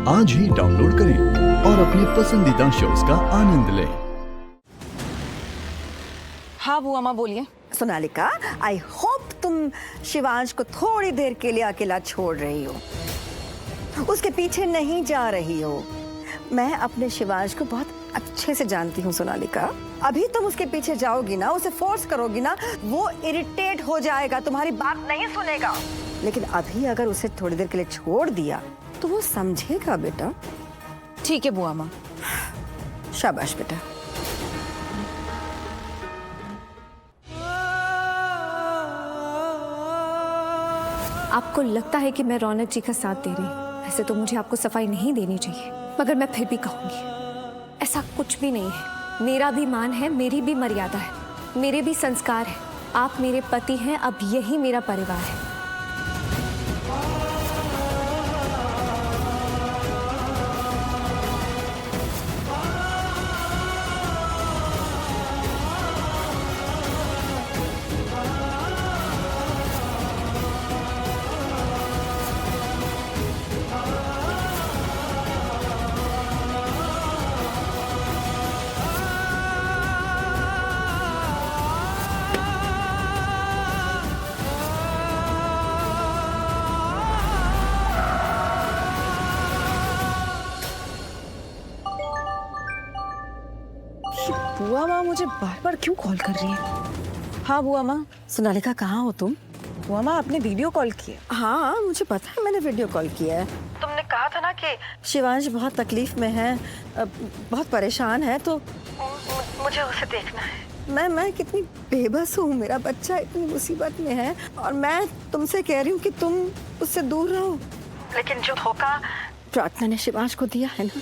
आज ही डाउनलोड करें और अपने पसंदीदा शोज का आनंद लें। हाँ बुआ माँ बोलिए। सोनालिका, आई होप तुम शिवांश को थोड़ी देर के लिए अकेला छोड़ रही हो, उसके पीछे नहीं जा रही हो। मैं अपने शिवांश को बहुत अच्छे से जानती हूँ सोनालिका। अभी तुम उसके पीछे जाओगी ना, उसे फोर्स करोगी ना, वो इरिटेट हो जाएगा, तुम्हारी बात नहीं सुनेगा। लेकिन अभी अगर उसे थोड़ी देर के लिए छोड़ दिया तो वो समझेगा बेटा। ठीक है बुआ माँ। शाबाश बेटा। आपको लगता है कि मैं रौनक जी का साथ दे रही हूँ, वैसे तो मुझे आपको सफाई नहीं देनी चाहिए, मगर मैं फिर भी कहूंगी ऐसा कुछ भी नहीं है। मेरा भी मान है, मेरी भी मर्यादा है, मेरे भी संस्कार है। आप मेरे पति हैं, अब यही मेरा परिवार है। बुआ माँ मुझे बार बार क्यों कॉल कर रही है? हाँ बुआ माँ। सोनालिका, कहाँ हो तुम? बुआ माँ आपने वीडियो कॉल किया? हाँ मुझे पता है, मैंने वीडियो कॉल किया है। तुमने कहा था ना कि शिवांश बहुत तकलीफ में है, बहुत परेशान है, तो मुझे उसे देखना है। मैं कितनी बेबस हूँ, मेरा बच्चा इतनी मुसीबत में है और मैं तुमसे कह रही हूँ कि तुम उससे दूर रहो। लेकिन जो धोखा प्रार्थना ने शिवांश को दिया है ना,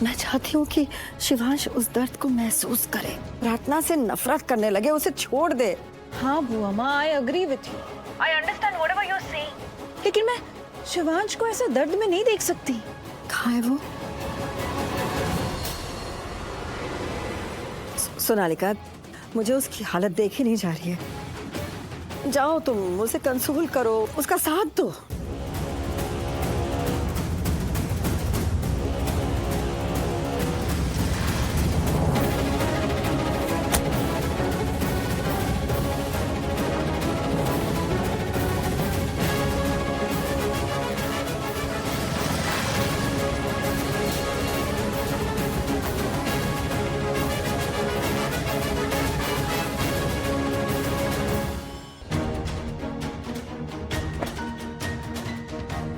मैं चाहती हूँ कि शिवांश उस दर्द को महसूस करे, प्रार्थना से नफरत करने लगे, उसे छोड़ दे। हाँ बुआ माँ, I agree with you, I understand whatever you are saying, लेकिन मैं शिवांश को ऐसे दर्द में नहीं देख सकती। कहाँ है वो? सोनालिका, मुझे उसकी हालत देखी नहीं जा रही है। जाओ तुम उसे कंसोल करो, उसका साथ दो।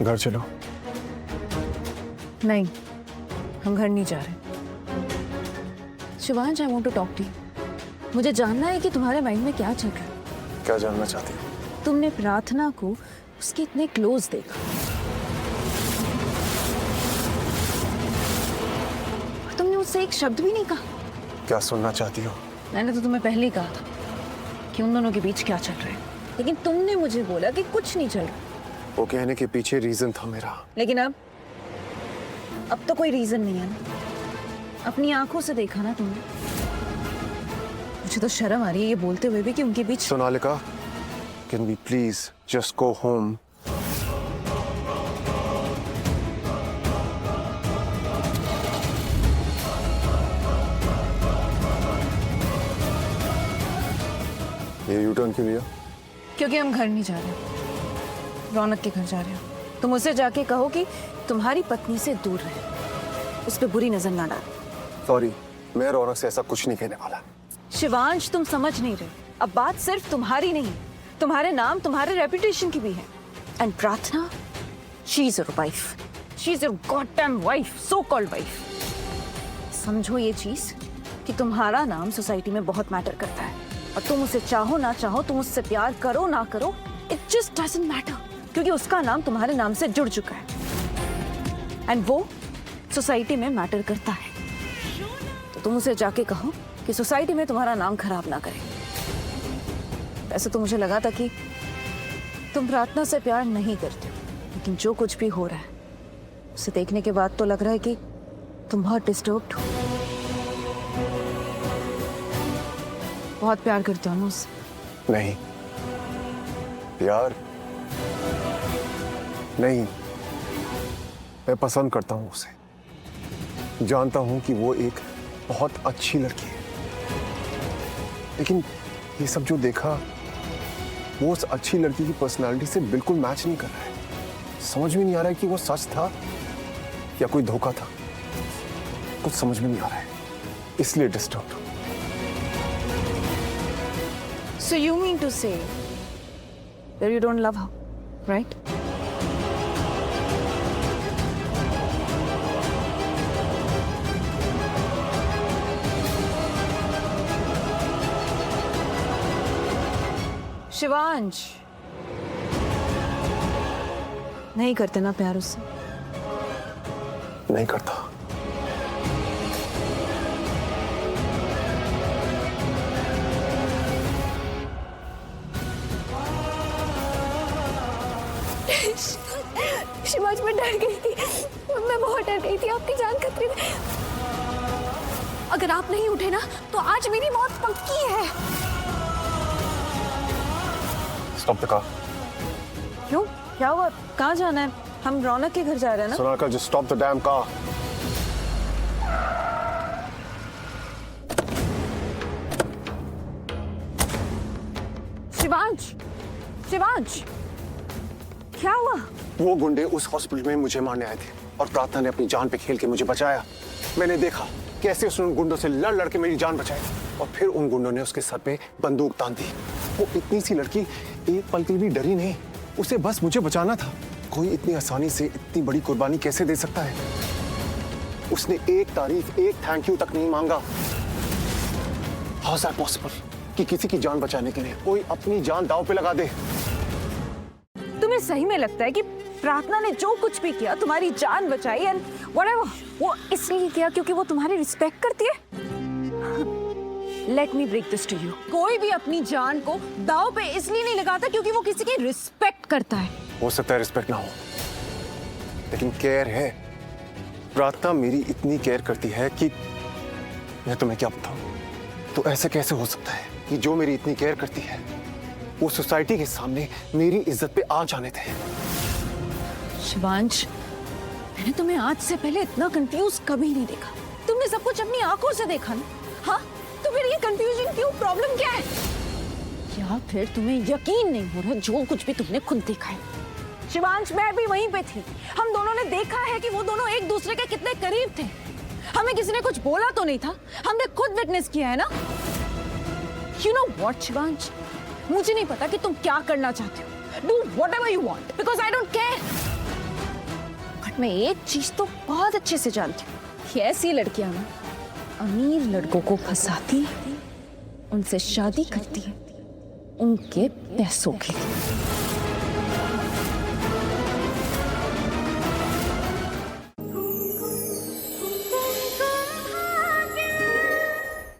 घर चलो। नहीं, हम घर नहीं जा रहे। Shivansh, I want to talk to you. मुझे जानना है कि तुम्हारे माइंड में क्या चल रहा है। क्या जानना चाहती हो? तुमने प्रार्थना को उसके इतने क्लोज देखा, तुमने उससे एक शब्द भी नहीं कहा। क्या सुनना चाहती हो? मैंने तो तुम्हें पहले ही कहा था कि उन दोनों के बीच क्या चल रहा है, लेकिन तुमने मुझे बोला कि कुछ नहीं चल रहा। वो कहने के पीछे रीजन था मेरा। लेकिन अब तो कोई रीजन नहीं है ना। अपनी आंखों से देखा ना तुमने। मुझे तो शर्म आ रही है ये बोलते हुए भी कि उनके बीच। Sonalika, can we please just go home? ये यू टर्न क्यों लिया? क्योंकि हम घर नहीं जा रहे, रौनक के घर जा रहे हो। तुम उसे जाके कहो कि तुम्हारी पत्नी से दूर रहे, उस पर बुरी नजर ना डाले। सॉरी, मैं रौनक से ऐसा कुछ नहीं कहने वाला। शिवांश, तुम समझ नहीं रहे। अब बात सिर्फ तुम्हारी नहीं, तुम्हारे नाम, तुम्हारे रेपुटेशन की भी है। एंड प्रार्थना, she is your wife, she is your goddamn wife, so called wife. समझो ये चीज कि तुम्हारा नाम सोसाइटी में बहुत मैटर करता है, और तुम उसे चाहो ना चाहो, तुम उससे प्यार करो ना करो, इट जस्ट डजंट मैटर, क्योंकि उसका नाम तुम्हारे नाम से जुड़ चुका है एंड वो सोसाइटी में मैटर करता है। तो तुम उसे जाके कहो कि सोसाइटी में तुम्हारा नाम खराब ना करे। वैसे तो मुझे लगा था कि तुम प्रार्थना से प्यार नहीं करते हो, लेकिन जो कुछ भी हो रहा है उसे देखने के बाद तो लग रहा है कि तुम बहुत डिस्टर्ब्ड हो। बहुत प्यार करते हो ना उससे? नहीं, प्यार नहीं, मैं पसंद करता हूं उसे, जानता हूं कि वो एक बहुत अच्छी लड़की है, लेकिन ये सब जो देखा वो उस अच्छी लड़की की पर्सनालिटी से बिल्कुल मैच नहीं कर रहा है। समझ में नहीं आ रहा है कि वो सच था या कोई धोखा था। कुछ समझ में नहीं आ रहा है, इसलिए disturb. So you mean to say that you don't love her, right? Shivansh, नहीं करते ना प्यार उससे? नहीं करता। शिवांश, मैं डर गई थी, मैं बहुत डर गई थी, आपकी जान खतरे में। अगर आप नहीं उठे ना तो आज मेरी मौत पक्की है। Stop the car. क्यों, क्या हुआ? कहाँ जाना है? हम रौनक के घर जा रहे हैं ना? Sonalika, just stop the dam car. Shivansh, Shivansh, क्या हुआ? वो गुंडे उस हॉस्पिटल में मुझे मारने आए थे और प्रार्थना ने अपनी जान पे खेल के मुझे बचाया। मैंने देखा कैसे उसने उन गुंडों से लड़ लड़ के मेरी जान बचाई और फिर उन गुंडों ने उसके सर पे बंदूक तान दी। वो इतनी सी लड़की एक पल के लिए भी डरी नहीं, उसे बस मुझे बचाना था। कोई इतनी आसानी से इतनी बड़ी कुर्बानी कैसे दे सकता है? उसने एक तारीफ, एक थैंक यू तक नहीं मांगा। हाउ इज दैट पॉसिबल कि किसी की जान बचाने के लिए कोई अपनी जान दांव पे लगा दे? तुम्हें सही में लगता है कि प्रार्थना ने जो कुछ भी किया, तुम्हारी जान बचाई एंड व्हाटएवर, वो इसलिए किया क्योंकि वो तुम्हारी रिस्पेक्ट करती है? Let me break this to you. कोई भी अपनी जान को दांव पे इसलिए नहीं लगाता क्योंकि वो किसी की रिस्पेक्ट करता है। हो सकता है रिस्पेक्ट ना हो, लेकिन केयर है। प्रार्थना मेरी इतनी केयर करती है कि मैं तुम्हें क्या बताऊं। तो ऐसे कैसे हो सकता है कि जो मेरी इतनी केयर करती है वो सोसाइटी के सामने मेरी इज्जत पे आ जाने थे? शिवांश, मैंने तुम्हें आज से पहले इतना कंफ्यूज कभी नहीं देखा। तुमने सब कुछ अपनी आंखों से देखा ना? हाँ, तो फिर ये कंफ्यूजन क्यों? प्रॉब्लम क्या है? या फिर तुम्हें यकीन नहीं हो रहा जो कुछ भी तुमने खुद देखा है? शिवांश, मैं भी वहीं पे थी। हम दोनों ने देखा है कि वो दोनों एक दूसरे के कितने करीब थे। हमें किसी ने कुछ बोला तो नहीं था, हमने खुद विटनेस किया है ना। You know what, शिवांश, मुझे नहीं पता कि तुम क्या करना चाहते हो। Do whatever you want because I don't care. But मैं एक चीज तो बहुत अच्छे से जानती हूँ कि ऐसी लड़कियां ना अमीर लड़कों को फंसाती, उनसे शादी करती है उनके पैसों के लिए।